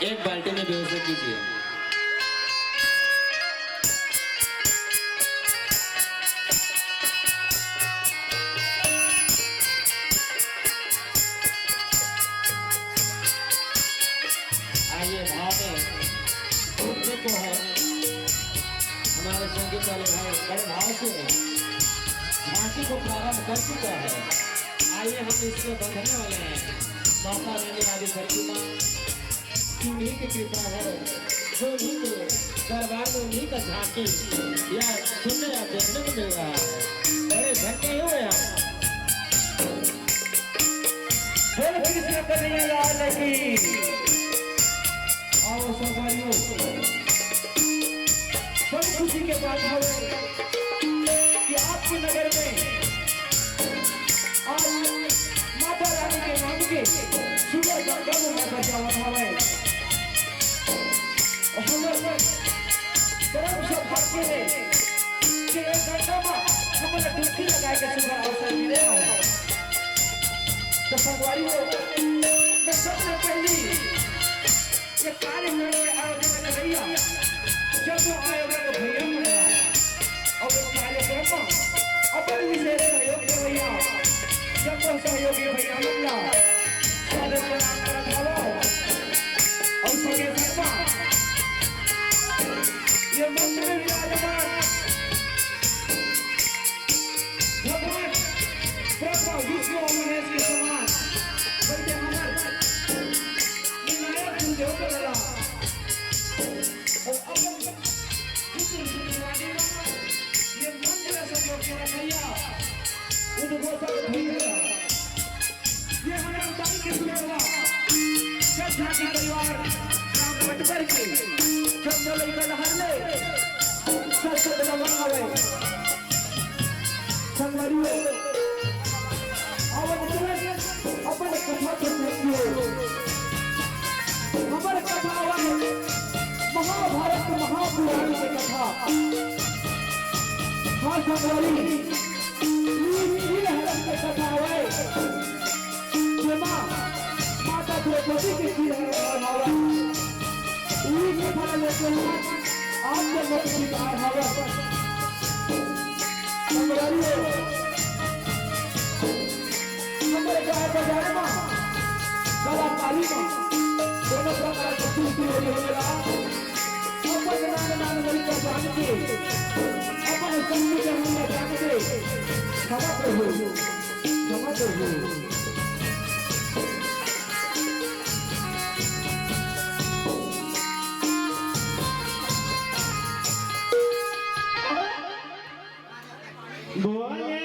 एक बाल्टी में बेहोश कीजिए। आइए भाव में देखो है हमारे संगीत वाले भाई बड़े भाव से झांकी को प्रारंभ कर चुका है। आइए हम इसमें बंधने वाले हैं। माता रानी आदि शक्ति मां उन्हीं की कृपा है जो उन्हीं को दरबार में उन्हीं का झांकी या सुनने या देखने को मिल रहा है। बड़े धन्य हुए आप। बोल कृष्ण कन्हैया लाल की। आओ सब भाइयों के बात हवे कि आपके नगर में आज माता रानी के नाम के सुबह गंगा में बजावन हवे और हमारे परम सौभाग्य है कि एक गंगा में हमारा डुबकी लगाए के सुबह अवसर मिले तो संगवारी हो मैं सबसे पहली ये कार्यक्रम के आयोजन कर रही है जब वो आयोजन भैया मिला और इस कार्यक्रम में अपन विशेष सहयोग के भैया जब वो सहयोगी भैया मिला सादर प्रणाम करत हवा और सगे शर्मा ये मंच में विराजमान भगवान ब्रह्मा विष्णु और महेश के समान बल्कि हमारे विनायक गुरुदेव को लगा और अपन ये मंदिर सहयोग के भैया उनको सब भैया ये हमारे उदाई के सुनेगा जब झांकी परिवार राम पटकर के जब जो लेकर हरले सबसे बड़ा बनावे संगरियो अपन कथा को देखियो हमारे कथा महाभारत महापुराण की कथा हाँ संगरी कथा है माता द्रौपदी की की कथा लेते हैं आपके मत की हवा हमारे गाय बजाए में कलाकारी में दोनों प्रकार की चीज होगा अपन नाम वही का जान के अपन संगीत के हमने जान के क्षमा करो बोले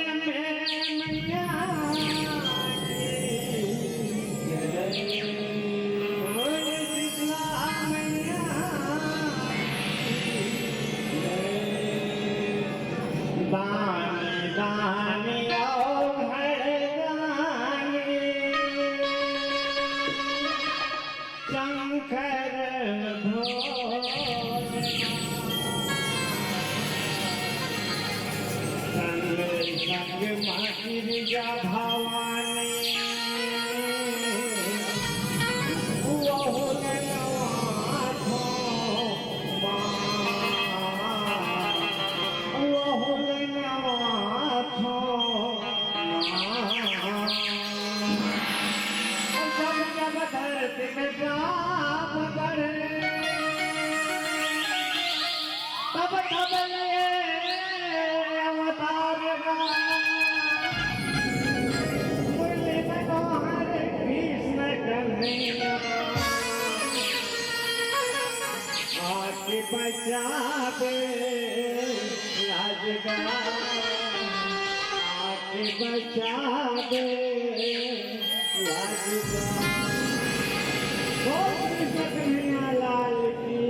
मैया भवानी धरती में जाप करे तब अवतार आके बचा दे राजगार आके बचा दे राजगार लाल की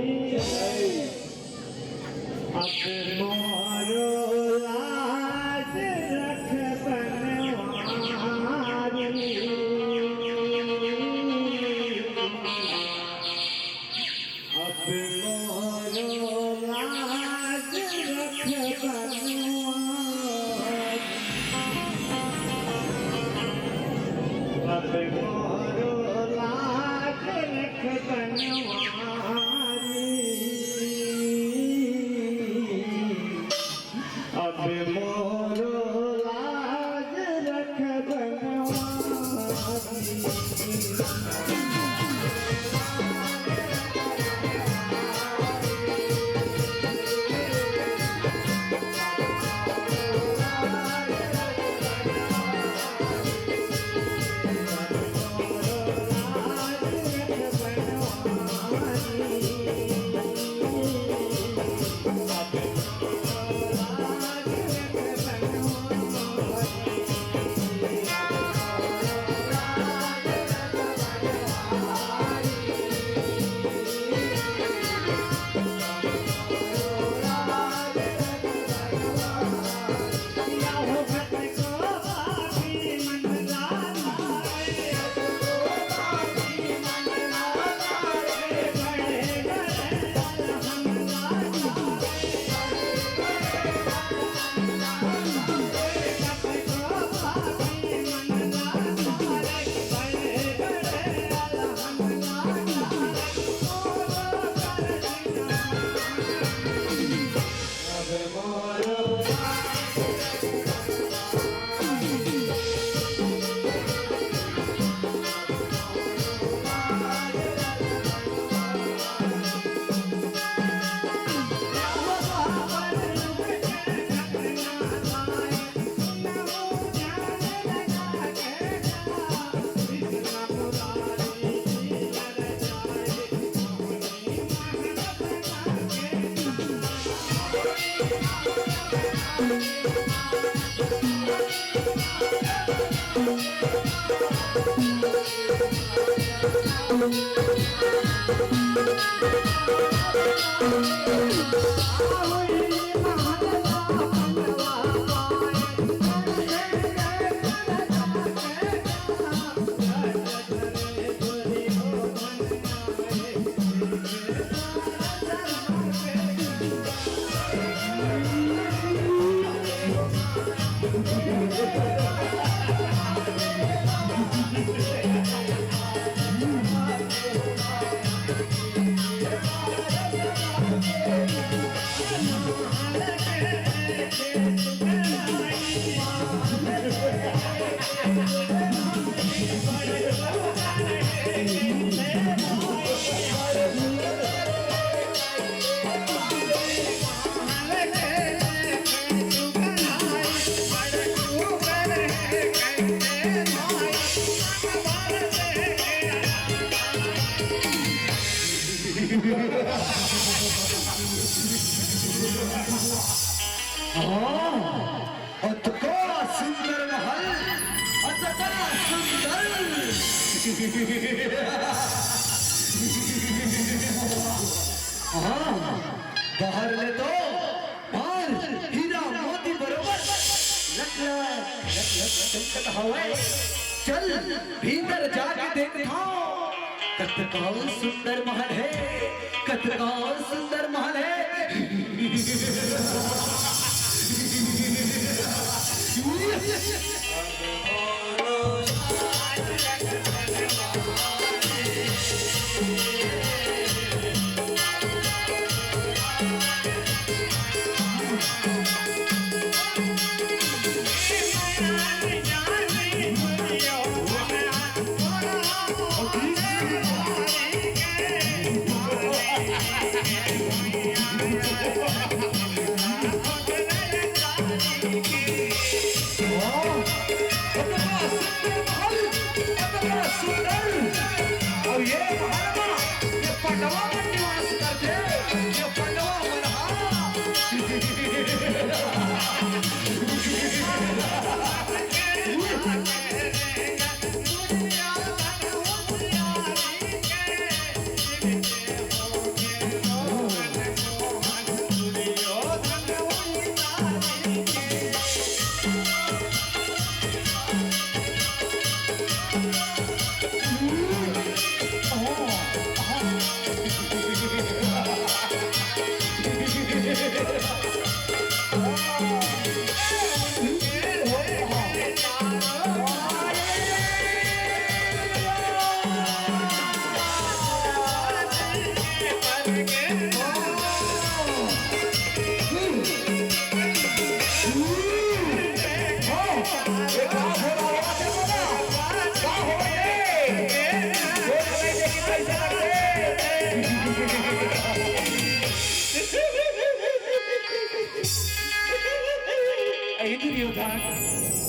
अब मोरो लाज रख बनवारी अब मोरो लाज रख बनवारी अब मोरो लाज रख बनवारी अतका सुंदर महल, अतका सुंदर। हाँ, बाहर ले तो और हीरा मोती बरोबर चमकत हवे। चल भीतर जाके देखता कतका सुंदर महल है, कतका सुंदर महल है।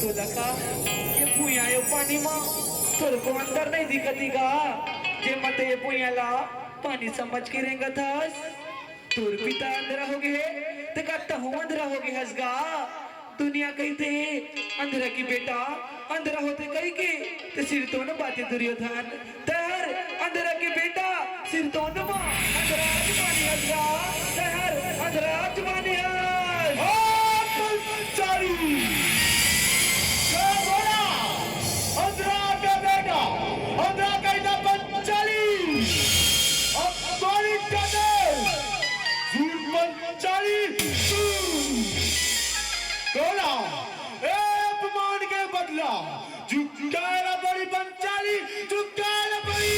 तो लगा ये पुया यो पानी मां तोर को अंदर नहीं दिखती गा जे मत ये पुया ला पानी समझ के रहेगा था तोर पिता अंधेरा हो गए ते कहता हूं अंधेरा हो गए हसगा दुनिया कहते अंधेरा की बेटा अंधेरा होते कहीं के ते सिर तो न बातें दुर्योधन तर अंधेरा की बेटा सिर तो न मां अंधेरा जवानी हसगा तर अंधेरा जवानी है चारी अपमान के बदला झुकाएगा बड़ी पंचाली झुकाएगा बड़ी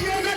Yo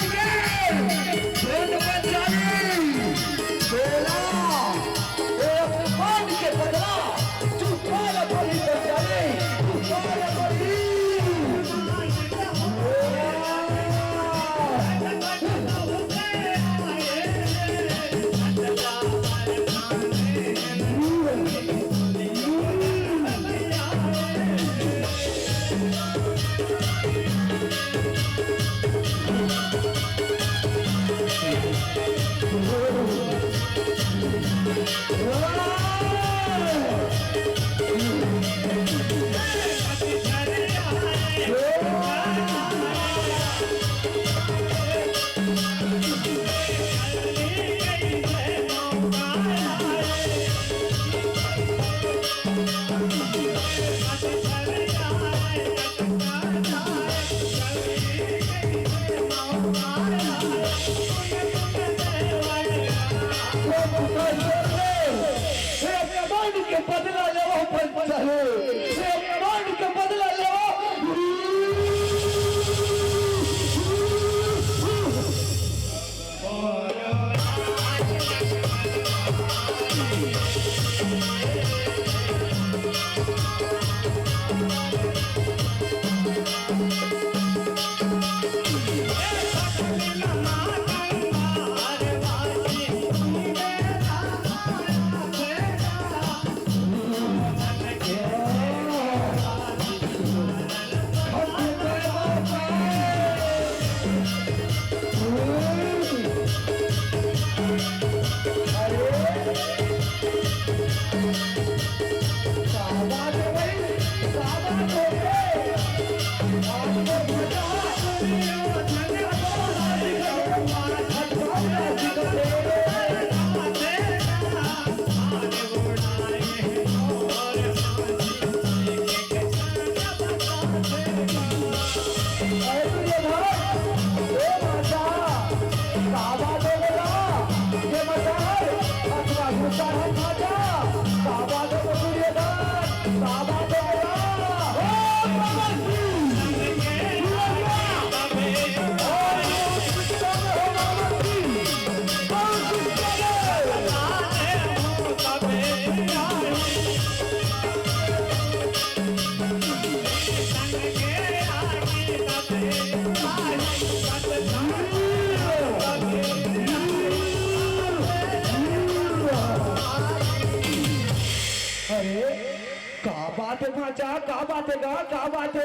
बात है भांजा, का बात है गा, का बात है,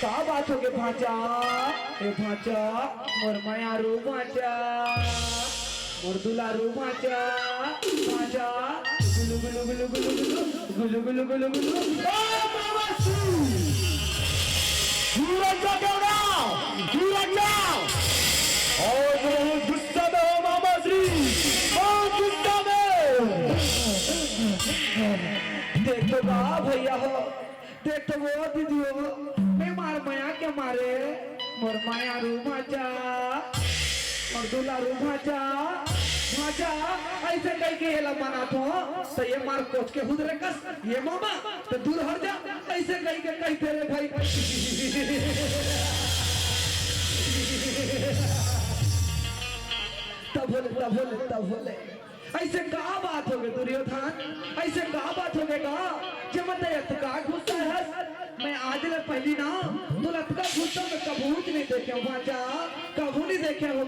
का बात हो गए भांजा, ए भांजा, मोर मायारू भांजा, मोर दुलारू भांजा, भांजा, गुलु गुलु गुलु गुलु गुलु गुलु गुलु गुलु गुलु, ओ मामा सी, जीवन का देवरा, जीवन का, और बहुत गुस्सा में हो मामा सी, बहुत गुस्सा में। देख तो बा भैया हो, देख तो वो दीदी हो, मैं मार माया के मारे, मोर माया रू भांजा, और दूल्हा रू भांजा, भांजा ऐसे कहीं के हेला बना तो ये मार कोच के हुद रे कस, ये मामा तो दूर हट जा, ऐसे कहीं के कहीं तेरे भाई तब बोले ऐसे कहा बात हो गई दुर्योधन, ऐसे कहा बात हो गएगा जब मत का गुस्सा है, मैं आज ले पहली ना दुलत का गुस्सा में कबूत नहीं देखे भांजा, कबू नहीं देखे होगा।